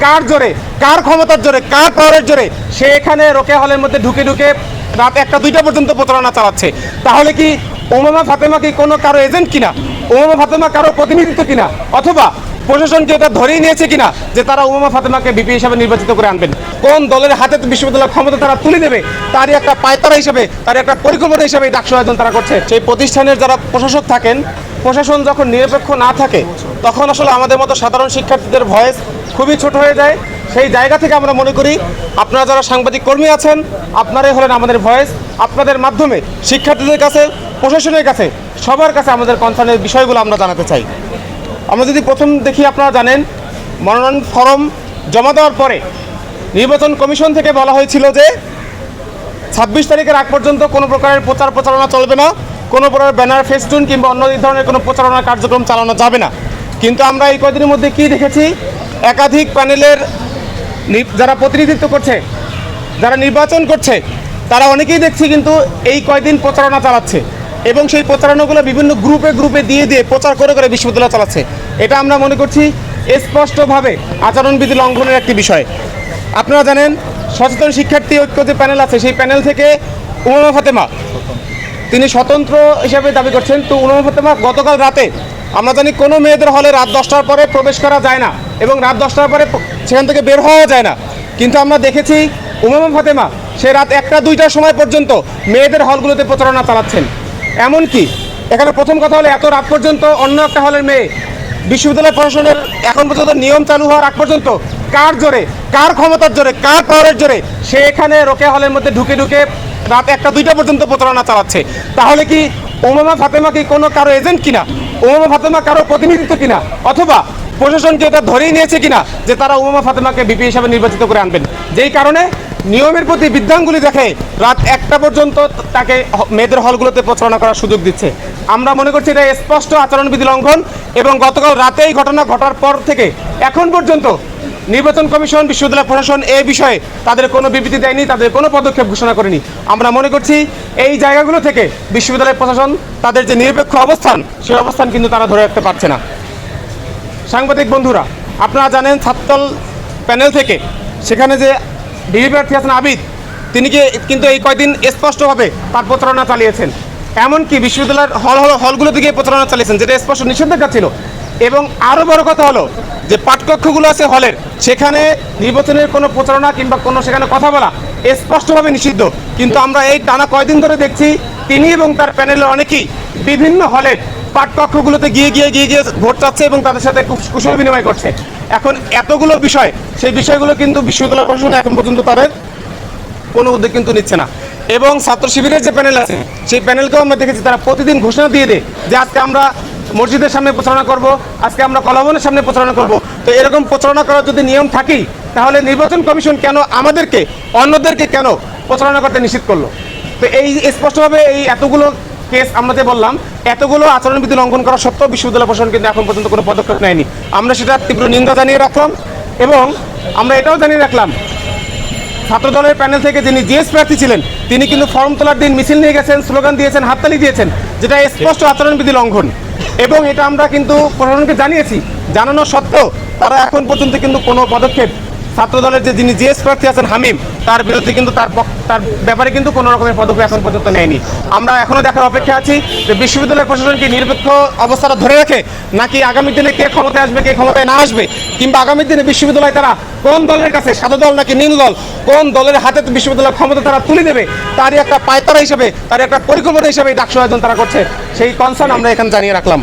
কার জোরে, কার ক্ষমতার জোরে, কার পাওয়ারের জোরে সে এখানে রোকেয়া হলের মধ্যে ঢুকে ঢুকে রাত 1টা 2টা পর্যন্ত প্রচারণা চালাচ্ছে? তাহলে কি উমামা ফাতেমা কি কোনো কারো এজেন্ট কিনা? উমামা ফাতেমা কারো প্রতিনিধিত্ব কিনা? অথবা প্রশাসন কি এটা ধরেই নিয়েছে কিনা যে তারা উমামা ফাতেমাকে বিপি হিসাবে নির্বাচিত করে আনবেন? কোন দলের হাতে বিশ্ববিদ্যালয়ের ক্ষমতা তারা তুলে দেবে তারই একটা পায়তারা হিসেবে, তার একটা পরিকল্পনা হিসেবে এই ডাকসু আয়োজন তারা করছে। সেই প্রতিষ্ঠানের যারা প্রশাসক থাকেন, প্রশাসন যখন নিরপেক্ষ না থাকে তখন আসলে আমাদের মতো সাধারণ শিক্ষার্থীদের ভয়েস খুবই ছোট হয়ে যায়। সেই জায়গা থেকে আমরা মনে করি আপনারা যারা সাংবাদিক কর্মী আছেন, আপনারাই হলেন আমাদের ভয়েস। আপনাদের মাধ্যমে শিক্ষার্থীদের কাছে, প্রশাসনের কাছে, সবার কাছে আমাদের কনসার্নের বিষয়গুলো আমরা জানাতে চাই। আমরা যদি প্রথম দেখি, আপনারা জানেন মনোনয়ন ফরম জমা দেওয়ার পরে নির্বাচন কমিশন থেকে বলা হয়েছিল যে 26 তারিখের আগ পর্যন্ত কোনো প্রকারের প্রচারণা চলবে না, কোনো প্রকার ব্যানার, ফেস্টুন কিংবা অন্য এই ধরনের কোনো প্রচারণা কার্যক্রম চালানো যাবে না। কিন্তু আমরা এই কয়েকদিনের মধ্যে কি দেখেছি, একাধিক প্যানেলের যারা প্রতিনিধিত্ব করছে, যারা নির্বাচন করছে, তারা অনেকেই দেখছি কিন্তু এই কয়েকদিন প্রচারণা চালাচ্ছে এবং সেই প্রচারণাগুলো বিভিন্ন গ্রুপে গ্রুপে দিয়ে দিয়ে প্রচার করে করে বিশ্ববিদ্যালয় চালাচ্ছে। এটা আমরা মনে করছি স্পষ্টভাবে আচরণবিধি লঙ্ঘনের একটি বিষয়। আপনারা জানেন সচেতন শিক্ষার্থী ঐক্য যে প্যানেল আছে, সেই প্যানেল থেকে উমামা ফাতেমা তিনি স্বতন্ত্র হিসাবে দাবি করছেন। তো উমামা ফাতেমা গতকাল রাতে, আমরা জানি কোনো মেয়েদের হলে রাত 10টার পরে প্রবেশ করা যায় না এবং রাত 10টার পরে সেখান থেকে বের হওয়া যায় না, কিন্তু আমরা দেখেছি উমামা ফাতেমা সে রাত 1টা 2টার সময় পর্যন্ত মেয়েদের হলগুলোতে প্রচারণা চালাচ্ছেন। এমনকি এখানে প্রথম কথা হলো, এত রাত পর্যন্ত অন্য একটা হলের মেয়ে বিশ্ববিদ্যালয় প্রশাসনের এখন পর্যন্ত নিয়ম চালু হওয়ার আগ পর্যন্ত কার জোরে, কার ক্ষমতার জোরে, কার পাওয়ারের জোরে সে এখানে রোকেয়া হলের মধ্যে ঢুকে ঢুকে রাত 1টা 2টা পর্যন্ত প্রচারণা চালাচ্ছে? তাহলে কি উমামা ফাতেমা কি কোনো কারো এজেন্ট কিনা? উমামা ফাতেমা কারো প্রতিনিধিত্ব কিনা? অথবা প্রশাসন কি এটা ধরেই নিয়েছে কিনা যে তারা উমামা ফাতেমাকে বিপি হিসাবে নির্বাচিত করে আনবেন? যেই কারণে নিয়মের প্রতি বিধানগুলি দেখে রাত 1টা পর্যন্ত তাকে মেয়েদের হলগুলোতে প্রচারণা করার সুযোগ দিচ্ছে। আমরা মনে করছি এটা স্পষ্ট আচরণবিধি লঙ্ঘন এবং গতকাল রাতে এই ঘটনা ঘটার পর থেকে এখন পর্যন্ত নির্বাচন কমিশন, বিশ্ববিদ্যালয় প্রশাসন এই বিষয়ে তাদের কোনো বিবৃতি দেয়নি, তাদের কোনো পদক্ষেপ ঘোষণা করেনি। আমরা মনে করছি এই জায়গাগুলো থেকে বিশ্ববিদ্যালয় প্রশাসন তাদের যে নিরপেক্ষ অবস্থান, সেই অবস্থান কিন্তু তারা ধরে রাখতে পারছে না। সাংবাদিক বন্ধুরা, আপনারা জানেন ছাত্রদল প্যানেল থেকে সেখানে যে ডিবি প্রার্থী আছেন আবিদ, তিনি কিন্তু এই কয়েকদিন স্পষ্টভাবে তার প্রচারণা চালিয়েছেন। এমনকি বিশ্ববিদ্যালয়ের হলগুলোতে গিয়ে প্রচারণা চালিয়েছেন, যেটা স্পষ্ট নিষেধাজ্ঞা ছিল। এবং আরও বড় কথা হলো যে পাঠকক্ষগুলো আছে হলের, সেখানে নির্বাচনের কোনো প্রচারণা কিংবা কোনো সেখানে কথা বলা স্পষ্টভাবে নিষিদ্ধ। কিন্তু আমরা এই টানা কয়েকদিন ধরে দেখছি তিনি এবং তার প্যানেলের অনেকেই বিভিন্ন হলের পাঠকক্ষগুলোতে গিয়ে গিয়ে গিয়ে গিয়ে ভোট চাচ্ছে এবং তাদের সাথে খুব কুশল বিনিময় করছে। এখন এতগুলো বিষয়, সেই বিষয়গুলো কিন্তু বিশ্ববিদ্যালয় প্রশাসন এখন পর্যন্ত তাদের কোনো উদ্যোগ কিন্তু নিচ্ছে না। এবং ছাত্র শিবিরের যে প্যানেল আছে, সেই প্যানেলকেও আমরা দেখেছি তারা প্রতিদিন ঘোষণা দিয়ে দেয় যে আজকে আমরা মসজিদের সামনে প্রচারণা করব, আজকে আমরা কলাভবনের সামনে প্রচারণা করব। তো এরকম প্রচারণা করার যদি নিয়ম থাকেই, তাহলে নির্বাচন কমিশন কেন আমাদেরকে, অন্যদেরকে কেন প্রচারণা করতে নিষিদ্ধ করলো? তো এই স্পষ্টভাবে এই এতগুলো কেস আমরা যে বললাম, এতগুলো আচরণবিধি লঙ্ঘন করা সত্ত্বেও বিশ্ববিদ্যালয় প্রশাসন কিন্তু এখন পর্যন্ত কোনো পদক্ষেপ নেয়নি। আমরা সেটা তীব্র নিন্দা জানিয়ে রাখলাম এবং আমরা এটাও জানিয়ে রাখলাম ছাত্রদলের প্যানেল থেকে যিনি জিএস প্রার্থী ছিলেন, তিনি কিন্তু ফর্ম তোলার দিন মিছিল নিয়ে গেছেন, স্লোগান দিয়েছেন, হাততালি দিয়েছেন, যেটা স্পষ্ট আচরণবিধি লঙ্ঘন। এবং এটা আমরা কিন্তু প্রশাসনকে জানিয়েছি, জানানো সত্ত্বেও তারা এখন পর্যন্ত কিন্তু কোনো পদক্ষেপ, ছাত্রদলের যে যিনি জিএস প্রার্থী আছেন হামিম, তার বিরুদ্ধে কিন্তু তার ব্যাপারে কিন্তু কোনো রকমের পদক্ষেপ এখন পর্যন্ত নেয়নি। আমরা এখনও দেখার অপেক্ষা আছি যে বিশ্ববিদ্যালয় প্রশাসন কি নিরপেক্ষ অবস্থাটা ধরে রাখে, নাকি আগামী দিনে কে ক্ষমতায় আসবে, কে ক্ষমতায় না আসবে, কিংবা আগামী দিনে বিশ্ববিদ্যালয় তারা কোন দলের কাছে, সাদা দল নাকি নীল দল, কোন দলের হাতে বিশ্ববিদ্যালয় ক্ষমতা তারা তুলে দেবে তারই একটা পায়তারা হিসেবে, তার একটা পরিকল্পনা হিসেবে এই ডাকসু আয়োজন তারা করছে। সেই কনসার্ন আমরা এখানে জানিয়ে রাখলাম।